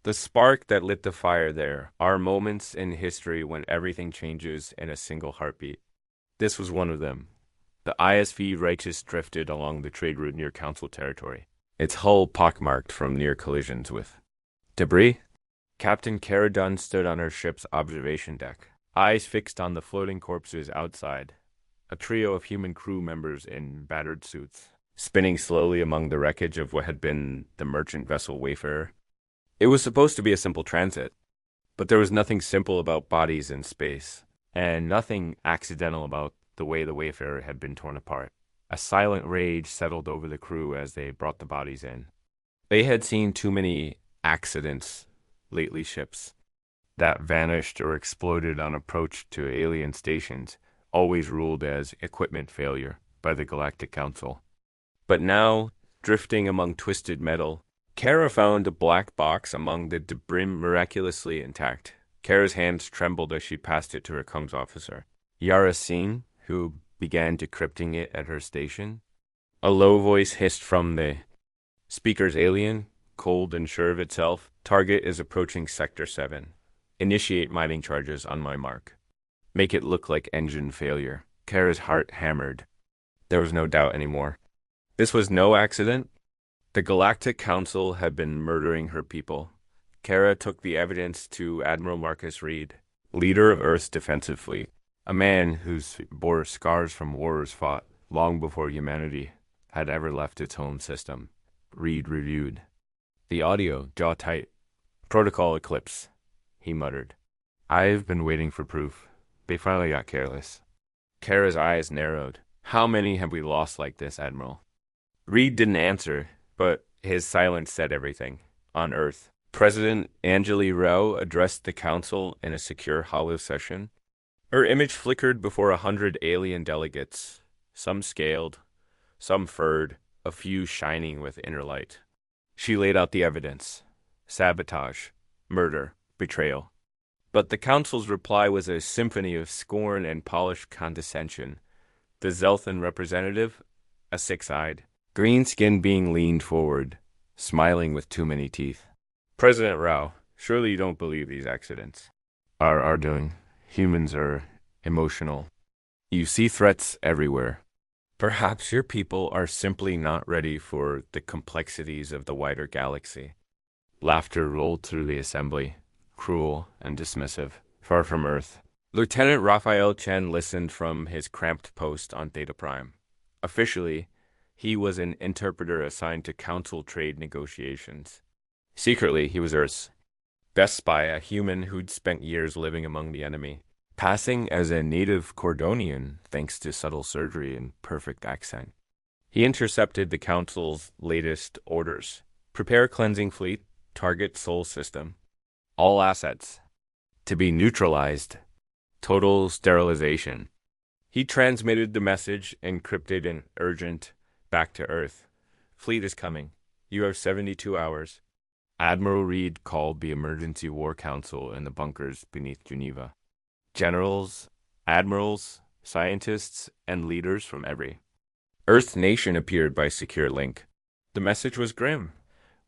The spark that lit the fire there are moments in history when everything changes in a single heartbeat. This was one of them. The ISV Righteous drifted along the trade route near Council territory, its hull pockmarked from near collisions with debris. Captain Caradun stood on her ship's observation deck, eyes fixed on the floating corpses outside, a trio of human crew members in battered suits, spinning slowly among the wreckage of what had been the merchant vessel Wayfarer. It was supposed to be a simple transit, but there was nothing simple about bodies in space, and nothing accidental about the way the Wayfarer had been torn apart. A silent rage settled over the crew as they brought the bodies in. They had seen too many accidents lately, ships that vanished or exploded on approach to alien stations, always ruled as equipment failure by the Galactic Council. But now, drifting among twisted metal, Kara found a black box among the debris miraculously intact. Kara's hands trembled as she passed it to her comms officer, Yara Singh, who began decrypting it at her station. A low voice hissed from the speaker's alien, cold and sure of itself. Target is approaching Sector 7. Initiate mining charges on my mark. Make it look like engine failure. Kara's heart hammered. There was no doubt anymore. This was no accident. The Galactic Council had been murdering her people. Kara took the evidence to Admiral Marcus Reed, leader of Earth's defensive fleet, a man who bore scars from wars fought long before humanity had ever left its home system. Reed reviewed the audio, jaw tight. Protocol eclipse, he muttered. I've been waiting for proof. They finally got careless. Kara's eyes narrowed. How many have we lost like this, Admiral? Reed didn't answer, but his silence said everything. On Earth, President Anjali Rao addressed the council in a secure hollow session. Her image flickered before 100 alien delegates, some scaled, some furred, a few shining with inner light. She laid out the evidence. Sabotage, murder, betrayal. But the council's reply was a symphony of scorn and polished condescension. The Zelthan representative, a six-eyed, green-skinned being leaned forward, smiling with too many teeth. President Rao, surely you don't believe these accidents are doing. Humans are emotional. You see threats everywhere. Perhaps your people are simply not ready for the complexities of the wider galaxy. Laughter rolled through the assembly, cruel and dismissive, far from Earth. Lieutenant Raphael Chen listened from his cramped post on Theta Prime. Officially, he was an interpreter assigned to Council trade negotiations. Secretly, he was Earth's best spy, a human who'd spent years living among the enemy, passing as a native Cordonian thanks to subtle surgery and perfect accent. He intercepted the Council's latest orders. Prepare cleansing fleet, target Sol system. All assets to be neutralized. Total sterilization. He transmitted the message, encrypted and urgent, back to Earth. Fleet is coming. You have 72 hours. Admiral Reed called the Emergency War Council in the bunkers beneath Geneva. Generals, admirals, scientists, and leaders from every Earth nation appeared by secure link. The message was grim.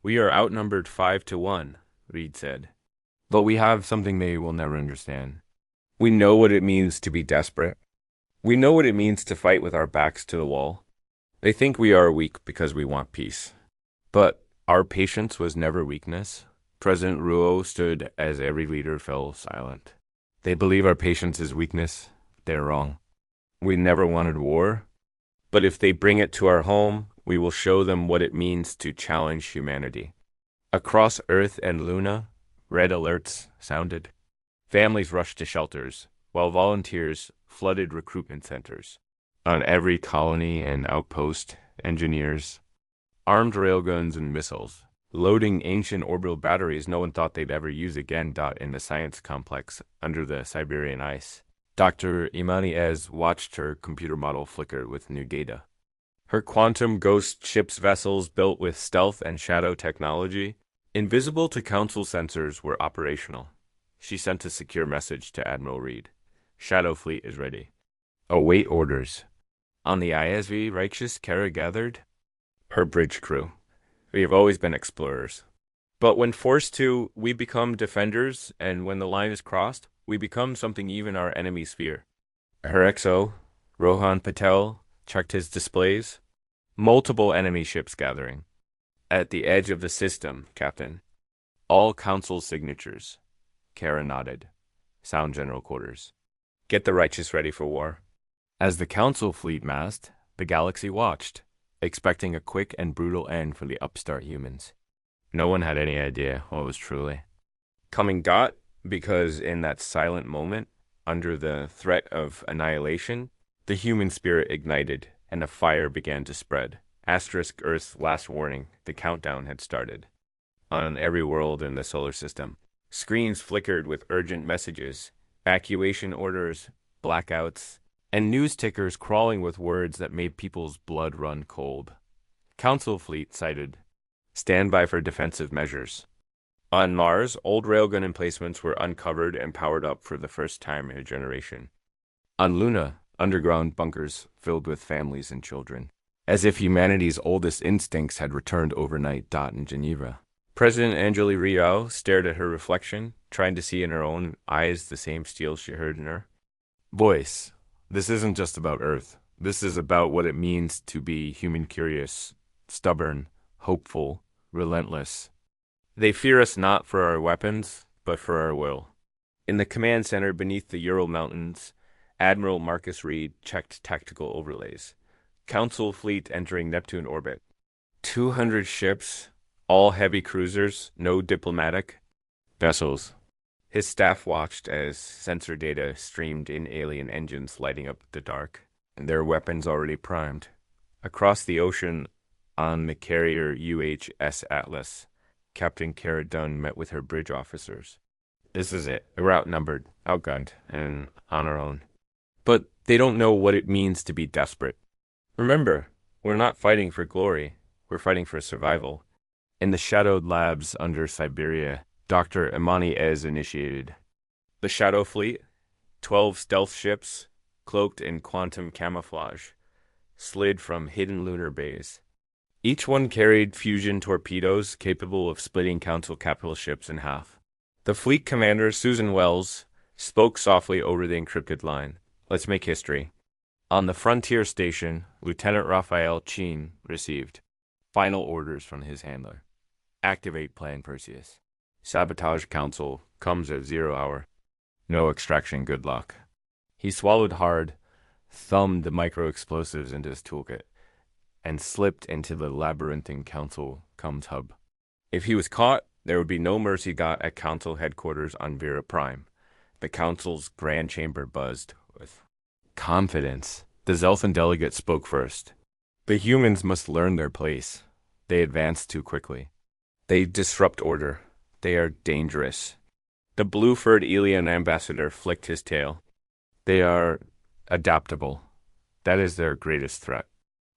We are outnumbered 5-1, Reed said. But we have something they will never understand. We know what it means to be desperate. We know what it means to fight with our backs to the wall. They think we are weak because we want peace. But our patience was never weakness. President Ruo stood as every leader fell silent. They believe our patience is weakness. They're wrong. We never wanted war. But if they bring it to our home, we will show them what it means to challenge humanity. Across Earth and Luna, red alerts sounded. Families rushed to shelters, while volunteers flooded recruitment centers. On every colony and outpost, engineers, armed railguns and missiles, loading ancient orbital batteries no one thought they'd ever use again. In the science complex under the Siberian ice. Dr. Imani Ez watched her computer model flicker with new data. Her quantum ghost ship's vessels built with stealth and shadow technology, invisible to council sensors, were operational. She sent a secure message to Admiral Reed. Shadow Fleet is ready. Await orders. On the ISV Righteous, Kara gathered her bridge crew. We have always been explorers. But when forced to, we become defenders, and when the line is crossed, we become something even our enemies fear. Her XO, Rohan Patel, checked his displays. Multiple enemy ships gathering. At the edge of the system, Captain. All council signatures. Kara nodded. Sound general quarters. Get the righteous ready for war. As the council fleet massed, the galaxy watched, expecting a quick and brutal end for the upstart humans. No one had any idea what was truly coming because in that silent moment, under the threat of annihilation, the human spirit ignited and a fire began to spread. Asterisk Earth's last warning, the countdown had started. On every world in the solar system, screens flickered with urgent messages, evacuation orders, blackouts, and news tickers crawling with words that made people's blood run cold. Council fleet cited, stand by for defensive measures. On Mars, old railgun emplacements were uncovered and powered up for the first time in a generation. On Luna, underground bunkers filled with families and children, as if humanity's oldest instincts had returned overnight. In Geneva, President Angeli Rial stared at her reflection, trying to see in her own eyes the same steel she heard in her voice. This isn't just about Earth. This is about what it means to be human curious, stubborn, hopeful, relentless. They fear us not for our weapons, but for our will. In the command center beneath the Ural Mountains, Admiral Marcus Reed checked tactical overlays. Council fleet entering Neptune orbit. 200 ships, all heavy cruisers, no diplomatic vessels. His staff watched as sensor data streamed in alien engines lighting up the dark, and their weapons already primed. Across the ocean, on the carrier UHS Atlas, Captain Cara Dunn met with her bridge officers. This is it. We're outnumbered, outgunned, and on our own. But they don't know what it means to be desperate. Remember, we're not fighting for glory. We're fighting for survival. In the shadowed labs under Siberia, Dr. Imani Ez initiated the Shadow Fleet, 12 stealth ships, cloaked in quantum camouflage, slid from hidden lunar bays. Each one carried fusion torpedoes capable of splitting Council capital ships in half. The fleet commander, Susan Wells, spoke softly over the encrypted line. Let's make history. On the frontier station, Lieutenant Raphael Chin received final orders from his handler. Activate Plan Perseus. Sabotage Council comes at 0 hour. No extraction, good luck. He swallowed hard, thumbed the micro-explosives into his toolkit, and slipped into the labyrinthine Council comms hub. If he was caught, there would be no mercy got at Council headquarters on Vera Prime. The Council's grand chamber buzzed with confidence. The Zelthan delegate spoke first. The humans must learn their place. They advance too quickly. They disrupt order. They are dangerous. The blue-furred alien ambassador flicked his tail. They are adaptable. That is their greatest threat.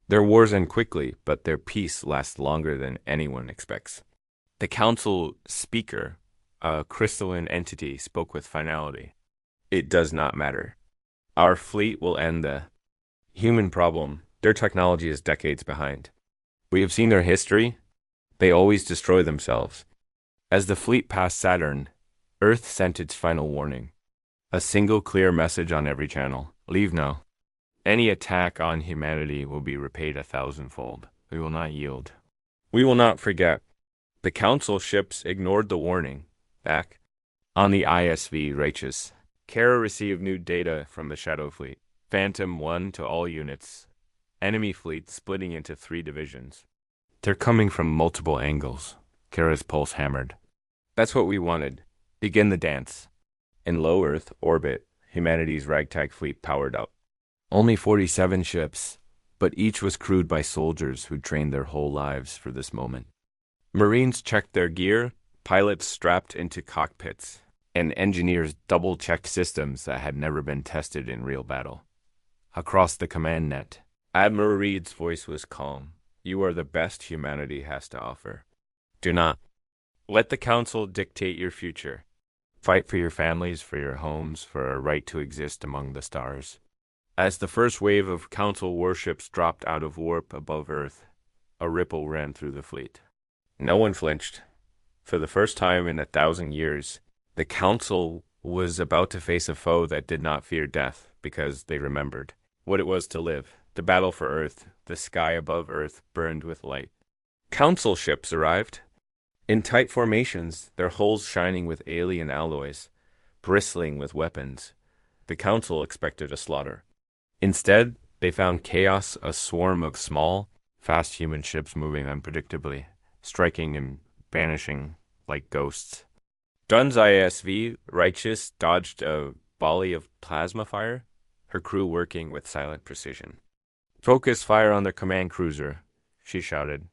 Their wars end quickly, but their peace lasts longer than anyone expects. The Council speaker, a crystalline entity, spoke with finality. It does not matter. Our fleet will end the human problem. Their technology is decades behind. We have seen their history. They always destroy themselves. As the fleet passed Saturn, Earth sent its final warning. A single clear message on every channel. Leave now. Any attack on humanity will be repaid 1,000-fold. We will not yield. We will not forget. The Council ships ignored the warning. Back on the ISV Righteous, Kara received new data from the Shadow Fleet. Phantom 1 to all units. Enemy fleet splitting into 3 divisions. They're coming from multiple angles. Kara's pulse hammered. That's what we wanted. Begin the dance. In low Earth orbit, humanity's ragtag fleet powered up. Only 47 ships, but each was crewed by soldiers who trained their whole lives for this moment. Marines checked their gear, pilots strapped into cockpits, and engineers double-checked systems that had never been tested in real battle. Across the command net, Admiral Reed's voice was calm. You are the best humanity has to offer. Do not let the Council dictate your future. Fight for your families, for your homes, for a right to exist among the stars. As the first wave of Council warships dropped out of warp above Earth, a ripple ran through the fleet. No one flinched. For the first time in 1,000 years, the Council was about to face a foe that did not fear death because they remembered what it was to live. The battle for Earth, the sky above Earth burned with light. Council ships arrived. In tight formations, their hulls shining with alien alloys, bristling with weapons. The Council expected a slaughter. Instead, they found chaos, a swarm of small, fast human ships moving unpredictably, striking and vanishing like ghosts. Dunn's ISV, Righteous, dodged a volley of plasma fire, her crew working with silent precision. "Focus fire on their command cruiser," she shouted.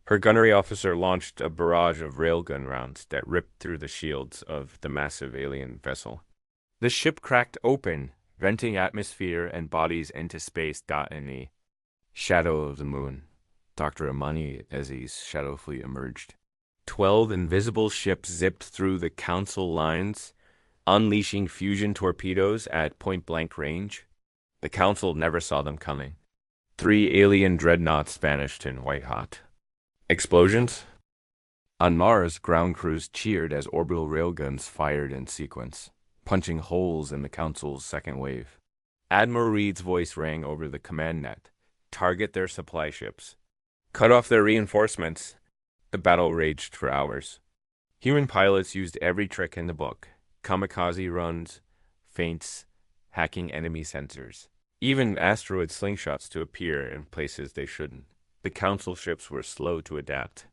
Her gunnery officer launched a barrage of railgun rounds that ripped through the shields of the massive alien vessel. The ship cracked open, venting atmosphere and bodies into space. In the shadow of the moon, Dr. Amani Ezzi's shadow fleet emerged. 12 invisible ships zipped through the Council lines, unleashing fusion torpedoes at point-blank range. The Council never saw them coming. 3 alien dreadnoughts vanished in white-hot explosions. On Mars, ground crews cheered as orbital railguns fired in sequence, punching holes in the Council's second wave. Admiral Reed's voice rang over the command net. "Target their supply ships. Cut off their reinforcements." The battle raged for hours. Human pilots used every trick in the book: kamikaze runs, feints, hacking enemy sensors, even asteroid slingshots to appear in places they shouldn't. The Council ships were slow to adapt.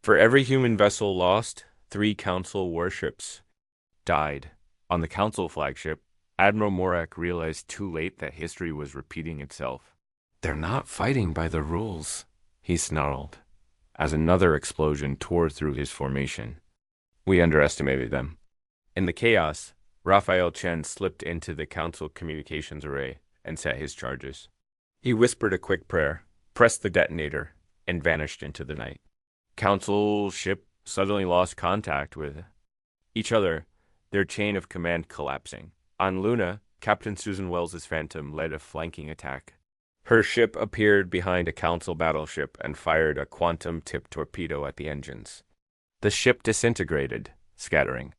For every human vessel lost, 3 Council warships died. On the Council flagship, Admiral Morak realized too late that history was repeating itself. "They're not fighting by the rules," he snarled, as another explosion tore through his formation. We underestimated them. In the chaos, Raphael Chen slipped into the Council communications array and set his charges. He whispered a quick prayer, pressed the detonator, and vanished into the night. Council ship suddenly lost contact with each other, their chain of command collapsing. On Luna, Captain Susan Wells's Phantom led a flanking attack. Her ship appeared behind a Council battleship and fired a quantum-tipped torpedo at the engines. The ship disintegrated, scattering.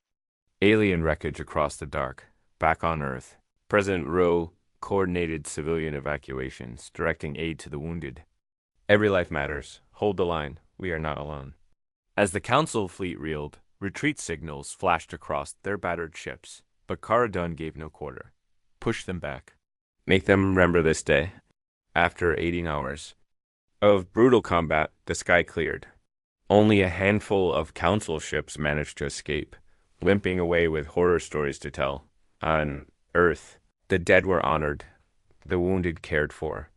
Alien wreckage across the dark. Back on Earth, President Rowe coordinated civilian evacuations, directing aid to the wounded. "Every life matters. Hold the line. We are not alone." As the Council fleet reeled, retreat signals flashed across their battered ships, but Cara Dune gave no quarter. "Push them back. Make them remember this day." After 18 hours of brutal combat, the sky cleared. Only a handful of Council ships managed to escape, limping away with horror stories to tell. On Earth, the dead were honored, the wounded cared for.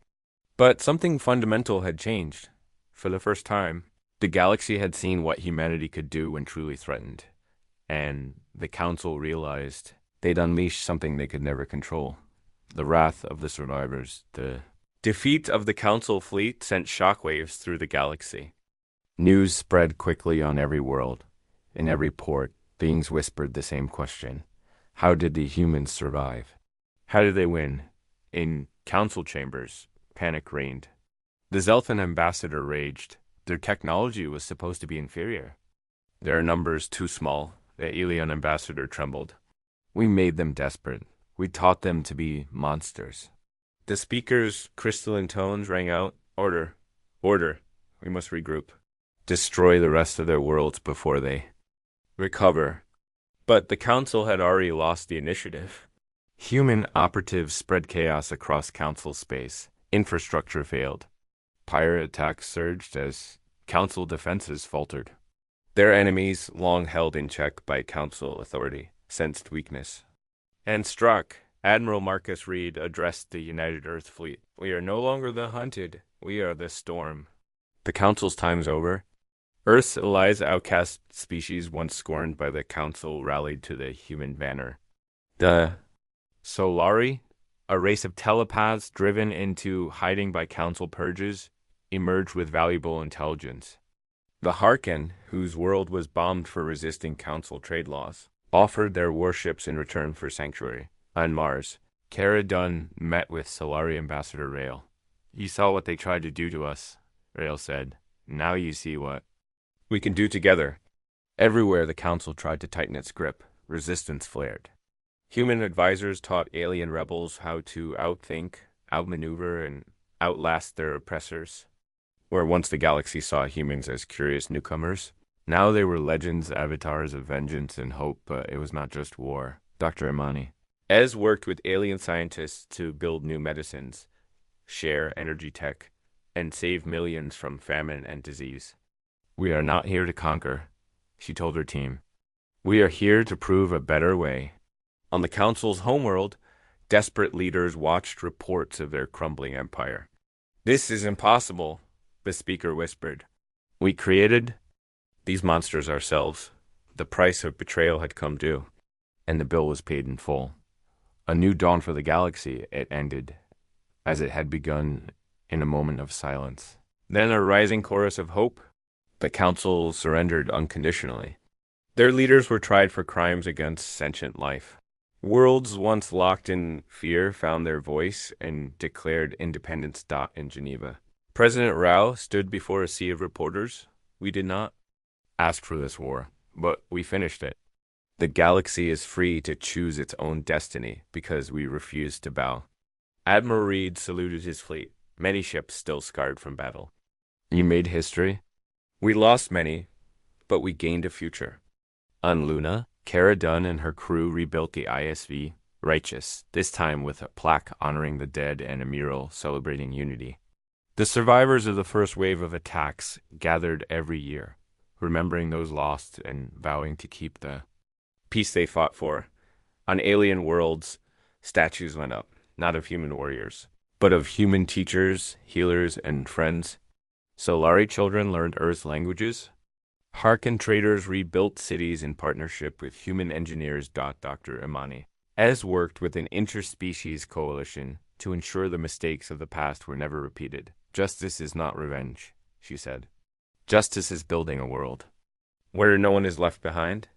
But something fundamental had changed. For the first time, the galaxy had seen what humanity could do when truly threatened, and the Council realized they'd unleashed something they could never control. The wrath of the survivors. The defeat of the Council fleet sent shockwaves through the galaxy. News spread quickly on every world. In every port, beings whispered the same question: how did the humans survive? How did they win? In Council chambers, panic reigned. The Zelthan ambassador raged. Their technology was supposed to be inferior. Their numbers too small. The alien ambassador trembled. "We made them desperate. We taught them to be monsters." The speaker's crystalline tones rang out. "Order. Order. We must regroup. Destroy the rest of their worlds before they recover." But the Council had already lost the initiative. Human operatives spread chaos across Council space. Infrastructure failed. Pirate attacks surged as Council defenses faltered. Their enemies, long held in check by Council authority, sensed weakness and struck. Admiral Marcus Reed addressed the United Earth Fleet. "We are no longer the hunted. We are the storm. The Council's time's over." Earth's Eliza outcast species, once scorned by the Council, rallied to the human banner. The Solari, a race of telepaths driven into hiding by Council purges, emerged with valuable intelligence. The Harkin, whose world was bombed for resisting Council trade laws, offered their warships in return for sanctuary. On Mars, Cara Dune met with Solari Ambassador Rael. "You saw what they tried to do to us," Rael said. "Now you see what we can do together." Everywhere the council tried to tighten its grip, resistance flared. Human advisors taught alien rebels how to outthink, outmaneuver, and outlast their oppressors. Where once the galaxy saw humans as curious newcomers, now they were legends, avatars of vengeance and hope, but it was not just war. Dr. Imani. Ez worked with alien scientists to build new medicines, share energy tech, and save millions from famine and disease. We are not here to conquer, she told her team. We are here to prove a better way. On the Council's homeworld, desperate leaders watched reports of their crumbling empire. This is impossible, the speaker whispered. We created these monsters ourselves. The price of betrayal had come due, and the bill was paid in full. A new dawn for the galaxy, it ended, as it had begun in a moment of silence. Then a rising chorus of hope. The Council surrendered unconditionally. Their leaders were tried for crimes against sentient life. Worlds once locked in fear found their voice and declared independence. In Geneva. President Rao stood before a sea of reporters. We did not ask for this war, but we finished it. The galaxy is free to choose its own destiny because we refused to bow. Admiral Reed saluted his fleet, many ships still scarred from battle. You made history. We lost many, but we gained a future. On Luna, Cara Dunn and her crew rebuilt the ISV, Righteous, this time with a plaque honoring the dead and a mural celebrating unity. The survivors of the first wave of attacks gathered every year, remembering those lost and vowing to keep the peace they fought for. On alien worlds, statues went up, not of human warriors, but of human teachers, healers, and friends. Solari children learned Earth's languages. Harkin traders rebuilt cities in partnership with human engineers. Dr. Imani. Ez worked with an interspecies coalition to ensure the mistakes of the past were never repeated. Justice is not revenge, she said. Justice is building a world where no one is left behind.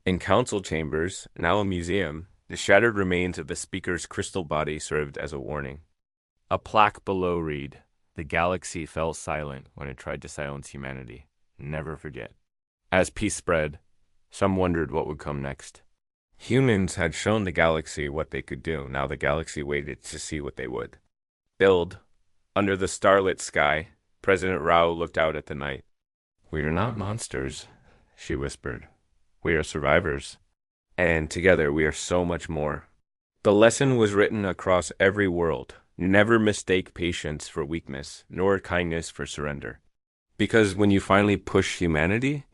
In council chambers, now a museum, the shattered remains of the speaker's crystal body served as a warning. A plaque below read, "The galaxy fell silent when it tried to silence humanity. Never forget." As peace spread, some wondered what would come next. Humans had shown the galaxy what they could do. Now the galaxy waited to see what they would build. Under the starlit sky, President Rao looked out at the night. We are not monsters, she whispered. We are survivors. And together we are so much more. The lesson was written across every world. Never mistake patience for weakness, nor kindness for surrender. Because when you finally push humanity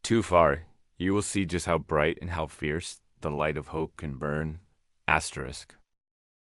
too far, you will see just how bright and how fierce the light of hope can burn. Asterisk.